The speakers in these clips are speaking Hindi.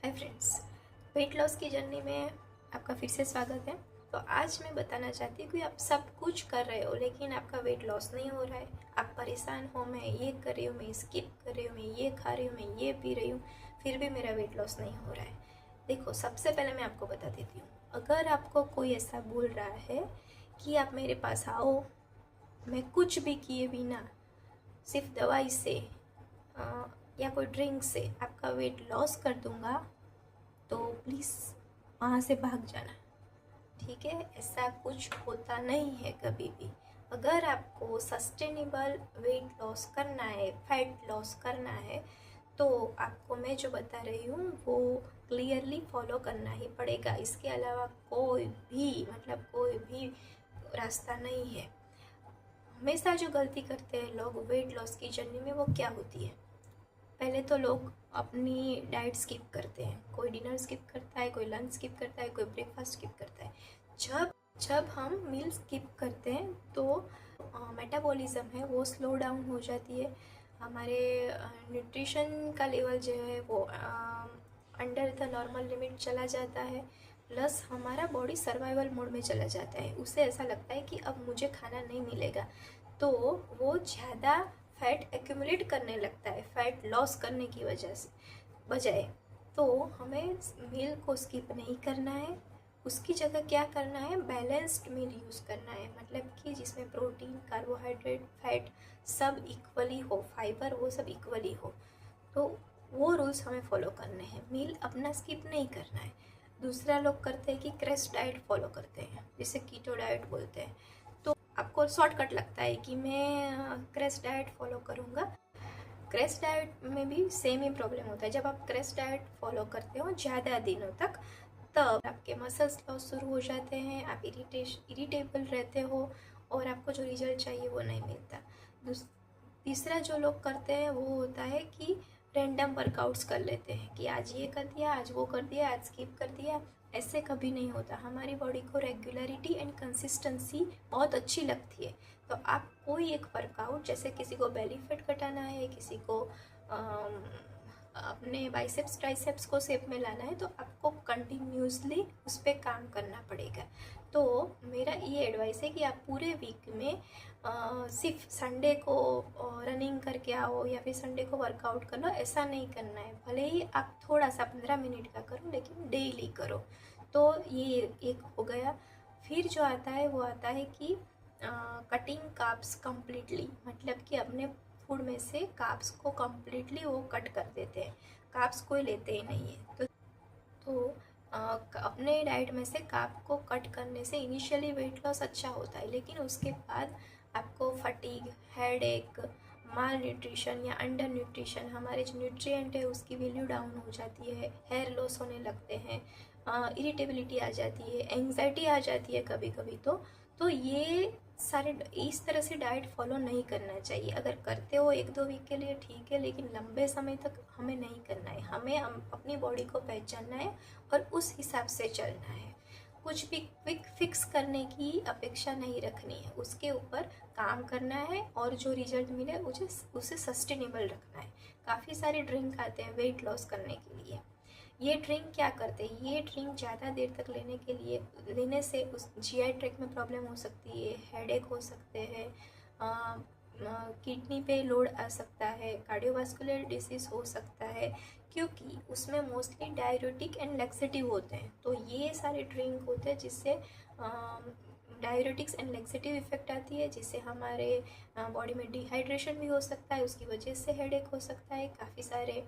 हाय फ्रेंड्स, वेट लॉस की जर्नी में आपका फिर से स्वागत है। तो आज मैं बताना चाहती हूँ कि आप सब कुछ कर रहे हो लेकिन आपका वेट लॉस नहीं हो रहा है। आप परेशान हो, मैं ये कर रही हूँ, मैं स्किप कर रही हूँ, मैं ये खा रही हूँ, मैं ये पी रही हूँ, फिर भी मेरा वेट लॉस नहीं हो रहा है। देखो, सबसे पहले मैं आपको बता देती हूँ, अगर आपको कोई ऐसा बोल रहा है कि आप मेरे पास आओ, मैं कुछ भी किए बिना सिर्फ दवाई से या कोई ड्रिंक से आपका वेट लॉस कर दूंगा, तो प्लीज़ वहाँ से भाग जाना। ठीक है, ऐसा कुछ होता नहीं है कभी भी। अगर आपको सस्टेनेबल वेट लॉस करना है, फैट लॉस करना है, तो आपको मैं जो बता रही हूँ वो क्लियरली फॉलो करना ही पड़ेगा। इसके अलावा कोई भी रास्ता नहीं है। हमेशा जो गलती करते हैं लोग वेट लॉस की जर्नी में, वो क्या होती है? पहले तो लोग अपनी डाइट स्किप करते हैं। कोई डिनर स्किप करता है, कोई लंच स्किप करता है, कोई ब्रेकफास्ट स्किप करता है। जब जब हम मील स्किप करते हैं तो मेटाबॉलिज्म है वो स्लो डाउन हो जाती है। हमारे न्यूट्रिशन का लेवल जो है वो अंडर द नॉर्मल लिमिट चला जाता है। प्लस हमारा बॉडी सर्वाइवल मोड में चला जाता है। उसे ऐसा लगता है कि अब मुझे खाना नहीं मिलेगा, तो वो ज़्यादा फैट एक्यूमुलेट करने लगता है फैट लॉस करने की वजह से बजाय। तो हमें मील को स्किप नहीं करना है, उसकी जगह क्या करना है, बैलेंस्ड मील यूज़ करना है। मतलब कि जिसमें प्रोटीन, कार्बोहाइड्रेट, फैट सब इक्वली हो, फाइबर वो सब इक्वली हो। तो वो रूल्स हमें फॉलो करने हैं, मील अपना स्किप नहीं करना है। दूसरा लोग करते हैं कि क्रैश डाइट फॉलो करते हैं, जिसे कीटो डाइट बोलते हैं। तो आपको शॉर्टकट लगता है कि मैं क्रैश डाइट फॉलो करूँगा। क्रैश डाइट में भी सेम ही प्रॉब्लम होता है। जब आप क्रैश डाइट फॉलो करते हो ज़्यादा दिनों तक, तब आपके मसल्स लॉस शुरू हो जाते हैं, आप इरिटेबल रहते हो और आपको जो रिजल्ट चाहिए वो नहीं मिलता। तीसरा जो लोग करते हैं वो होता है कि रैंडम वर्कआउट्स कर लेते हैं कि आज ये कर दिया, आज वो कर दिया, आज स्किप कर दिया। ऐसे कभी नहीं होता। हमारी बॉडी को रेगुलरिटी एंड कंसिस्टेंसी बहुत अच्छी लगती है। तो आप कोई एक वर्कआउट, जैसे किसी को बेली फैट घटाना है, किसी को अपने बाइसेप्स ट्राइसेप्स को शेप में लाना है, तो आपको कंटिन्यूसली उस पर काम करना पड़ेगा। तो मेरा ये एडवाइस है कि आप पूरे वीक में सिर्फ संडे को रनिंग करके आओ या फिर संडे को वर्कआउट कर लो, ऐसा नहीं करना है। भले ही आप थोड़ा सा 15 मिनट का करो लेकिन डेली करो। तो ये एक हो गया। फिर जो आता है वो आता है कि कटिंग कार्ब्स कम्प्लीटली, मतलब कि अपने फूड में से कार्ब्स को कम्प्लीटली वो कट कर देते हैं। कार्ब्स कोई लेते ही नहीं है। तो अपने डाइट में से कार्ब को कट करने से इनिशियली वेट लॉस अच्छा होता है, लेकिन उसके बाद आपको फटीग, हेडेक, माल न्यूट्रिशन या अंडर न्यूट्रिशन, हमारे जो न्यूट्रिएंट है उसकी वैल्यू डाउन हो जाती है, हेयर लॉस होने लगते हैं, इरिटेबिलिटी आ जाती है, एंग्जाइटी आ जाती है कभी कभी। तो ये सारे इस तरह से डाइट फॉलो नहीं करना चाहिए। अगर करते हो 1-2 वीक के लिए ठीक है, लेकिन लंबे समय तक हमें नहीं करना है। हमें अपनी बॉडी को पहचानना है और उस हिसाब से चलना है। कुछ भी क्विक फिक्स करने की अपेक्षा नहीं रखनी है, उसके ऊपर काम करना है और जो रिजल्ट मिले उसे सस्टेनेबल रखना है। काफ़ी सारे ड्रिंक आते हैं वेट लॉस करने के लिए। ये ड्रिंक क्या करते हैं, ये ड्रिंक ज़्यादा देर तक लेने से उस जीआई ट्रैक्ट में प्रॉब्लम हो सकती है, हेडेक हो सकते हैं, किडनी पे लोड आ सकता है, कार्डियोवास्कुलर डिसीज हो सकता है, क्योंकि उसमें मोस्टली डाययूरेटिक एंड लैक्सेटिव होते हैं। तो ये सारे ड्रिंक होते हैं जिससे डाययूरेटिक्स एंड लैक्सेटिव इफेक्ट आती है, जिससे हमारे बॉडी में डिहाइड्रेशन भी हो सकता है, उसकी वजह से हेडेक हो सकता है, काफ़ी सारे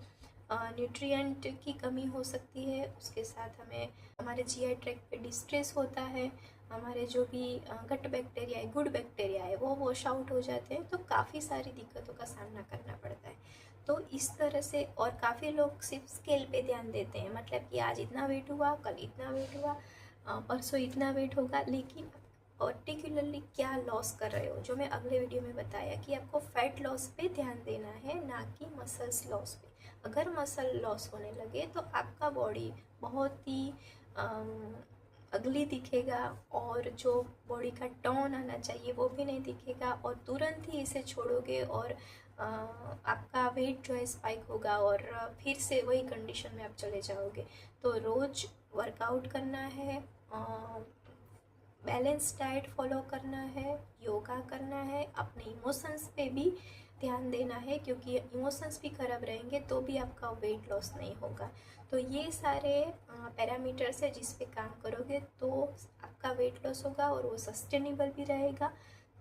न्यूट्रिएंट की कमी हो सकती है। उसके साथ हमें हमारे जीआई ट्रैक्ट पे डिस्ट्रेस होता है, हमारे जो भी गट बैक्टीरिया है, गुड बैक्टीरिया है, वो वॉश आउट हो जाते हैं। तो काफ़ी सारी दिक्कतों का सामना करना पड़ता है। तो इस तरह से, और काफ़ी लोग सिर्फ स्केल पे ध्यान देते हैं, मतलब कि आज इतना वेट हुआ, कल इतना वेट हुआ, परसों इतना वेट होगा, लेकिन पर्टिकुलरली क्या लॉस कर रहे हो, जो मैं अगले वीडियो में बताया कि आपको फैट लॉस पे ध्यान देना है, ना कि मसल्स लॉस पे। अगर मसल लॉस होने लगे तो आपका बॉडी बहुत ही अगली दिखेगा, और जो बॉडी का टोन आना चाहिए वो भी नहीं दिखेगा, और तुरंत ही इसे छोड़ोगे और आपका वेट जो है स्पाइक होगा और फिर से वही कंडीशन में आप चले जाओगे। तो रोज़ वर्कआउट करना है, बैलेंस डाइट फॉलो करना है, योगा करना है, अपने इमोशंस पे भी ध्यान देना है, क्योंकि इमोशंस भी ख़राब रहेंगे तो भी आपका वेट लॉस नहीं होगा। तो ये सारे पैरामीटर्स है जिस पे काम करोगे तो आपका वेट लॉस होगा और वो सस्टेनेबल भी रहेगा।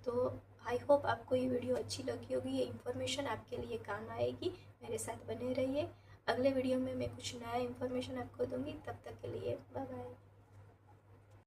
तो आई होप आपको ये वीडियो अच्छी लगी होगी, ये इन्फॉर्मेशन आपके लिए काम आएगी। मेरे साथ बने रहिए, अगले वीडियो में मैं कुछ नया इन्फॉर्मेशन आपको दूंगी। तब तक के लिए बाय बाय।